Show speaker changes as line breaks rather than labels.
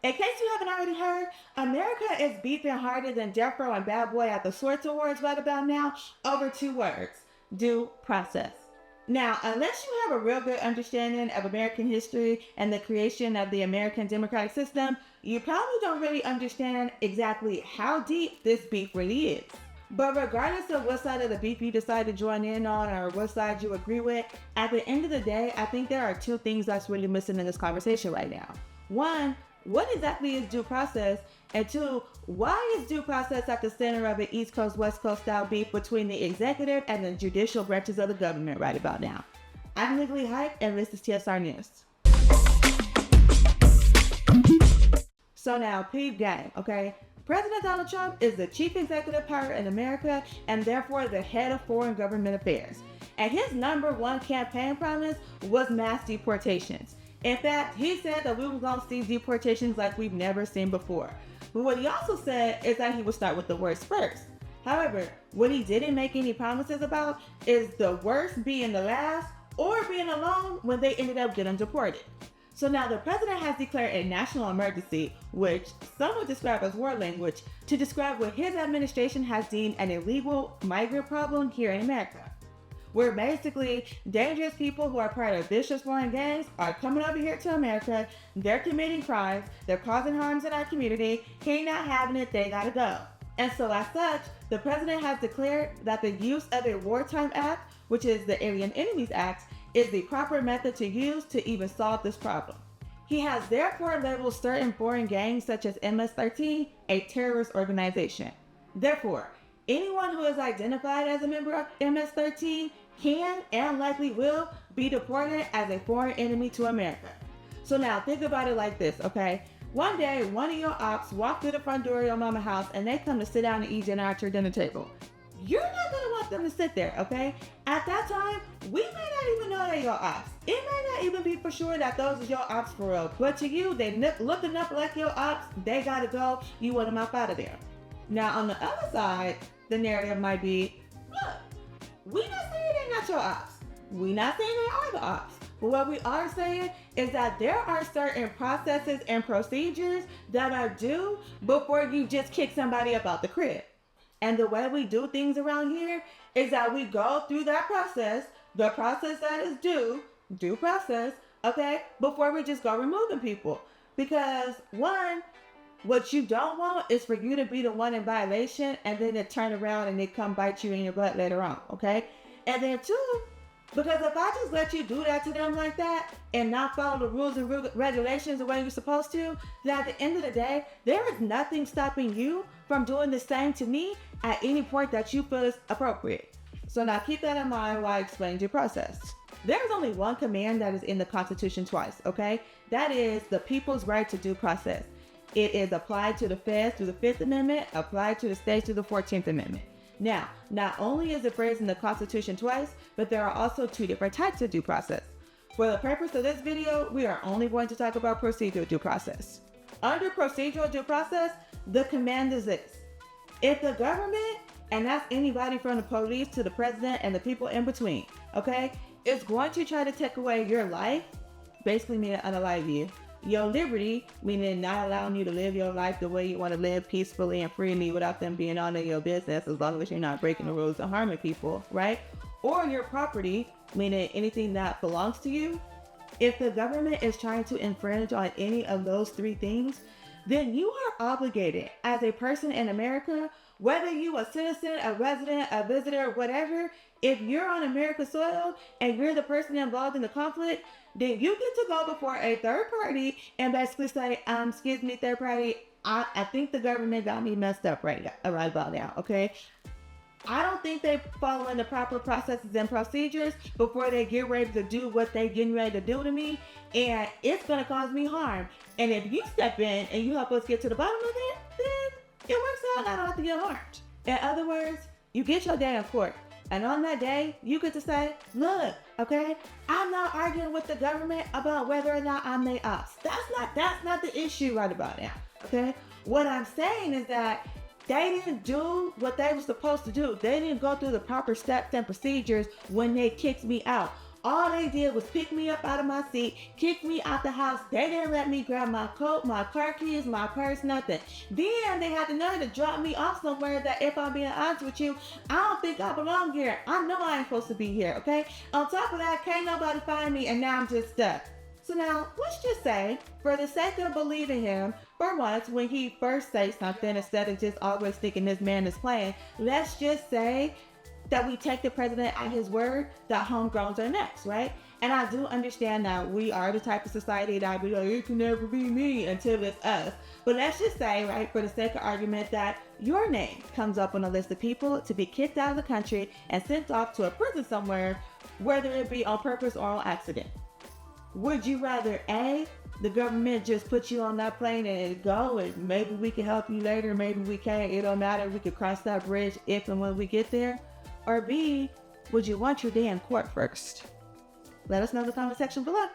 In case you haven't already heard, America is beefing harder than Death Row and Bad Boy at the Swords Awards right about now over two words: due process. Now, unless you have a real good understanding of American history and the creation of the American democratic system, you probably don't really understand exactly how deep this beef really is. But regardless of what side of the beef you decide to join in on or what side you agree with, at the end of the day, I think there are two things that's really missing in this conversation right now. One, what exactly is due process? And two, why is due process at the center of an East Coast, West Coast style beef between the executive and the judicial branches of the government right about now? I'm Legally Hype, and this is TSR Newz. So now, peep game, okay? President Donald Trump is the chief executive power in America and therefore the head of foreign government affairs. And his number one campaign promise was mass deportations. In fact, he said that we were going to see deportations like we've never seen before. But what he also said is that he would start with the worst first. However, what he didn't make any promises about is the worst being the last or being alone when they ended up getting deported. So now the president has declared a national emergency, which some would describe as war language, to describe what his administration has deemed an illegal migrant problem here in America, where basically dangerous people who are part of vicious foreign gangs are coming over here to America, they're committing crimes, they're causing harms in our community, he not having it, they gotta go. And so as such, the president has declared that the use of a wartime act, which is the Alien Enemies Act, is the proper method to use to even solve this problem. He has therefore labeled certain foreign gangs such as MS-13 a terrorist organization. Therefore, anyone who is identified as a member of MS-13 can and likely will be deported as a foreign enemy to America. So now think about it like this, okay? One day, one of your ops walk through the front door of your mama's house and they come to sit down and eat dinner at your dinner table. You're not gonna want them to sit there, okay? At that time, we may not even know they're your ops. It may not even be for sure that those are your ops for real. But to you, they look enough like your ops, they gotta go, you want them up out of there. Now, on the other side, the narrative might be, look, we not saying they're not your ops. We not saying they are the ops. But what we are saying is that there are certain processes and procedures that are due before you just kick somebody up out the crib. And the way we do things around here is that we go through that process, the process that is due process, okay, before we just go removing people. Because one, what you don't want is for you to be the one in violation and then to turn around and they come bite you in your butt later on, okay? And then two, because if I just let you do that to them like that and not follow the rules and regulations the way you're supposed to, then at the end of the day, there is nothing stopping you from doing the same to me at any point that you feel is appropriate. So now keep that in mind while I explain due process. There's only one command that is in the Constitution twice, okay? That is the people's right to due process. It is applied to the feds through the 5th Amendment, applied to the states through the 14th Amendment. Now, not only is it phrased in the Constitution twice, but there are also two different types of due process. For the purpose of this video, we are only going to talk about procedural due process. Under procedural due process, the command is this: if the government, and that's anybody from the police to the president and the people in between, okay, is going to try to take away your life, basically meaning unalive you, your liberty, meaning not allowing you to live your life the way you want to live peacefully and freely without them being on in your business, as long as you're not breaking the rules and harming people, right? Or your property, meaning anything that belongs to you. If the government is trying to infringe on any of those three things, then you are obligated as a person in America, whether you a citizen, a resident, a visitor, whatever, if you're on America's soil and you're the person involved in the conflict, then you get to go before a third party and basically say, excuse me, third party, I think the government got me messed up right about now, okay? I don't think they following the proper processes and procedures before they get ready to do what they getting ready to do to me, and it's gonna cause me harm. And if you step in and you help us get to the bottom of it, then it works out. I don't have to get harmed. In other words, you get your day in court. And on that day, you get to say, look, okay, I'm not arguing with the government about whether or not I'm their ops. That's not the issue right about now, okay? What I'm saying is that they didn't do what they were supposed to do. They didn't go through the proper steps and procedures when they kicked me out. All they did was pick me up out of my seat, kick me out the house. They didn't let me grab my coat, my car keys, my purse, nothing. Then they had the nerve to drop me off somewhere that, if I'm being honest with you, I don't think I belong here. I know I ain't supposed to be here, okay? On top of that, can't nobody find me, and now I'm just stuck. So now, let's just say, for the sake of believing him, for once, when he first says something, instead of just always thinking this man is playing, let's just say that we take the president at his word that homegrowns are next, right? And I do understand that we are the type of society that be like, it can never be me until it's us. But let's just say, right, for the sake of argument, that your name comes up on a list of people to be kicked out of the country and sent off to a prison somewhere, whether it be on purpose or on accident. Would you rather, A, the government just put you on that plane and go, and maybe we can help you later, maybe we can't, it don't matter, we could cross that bridge if and when we get there? Or B, would you want your day in court first? Let us know in the comment section below.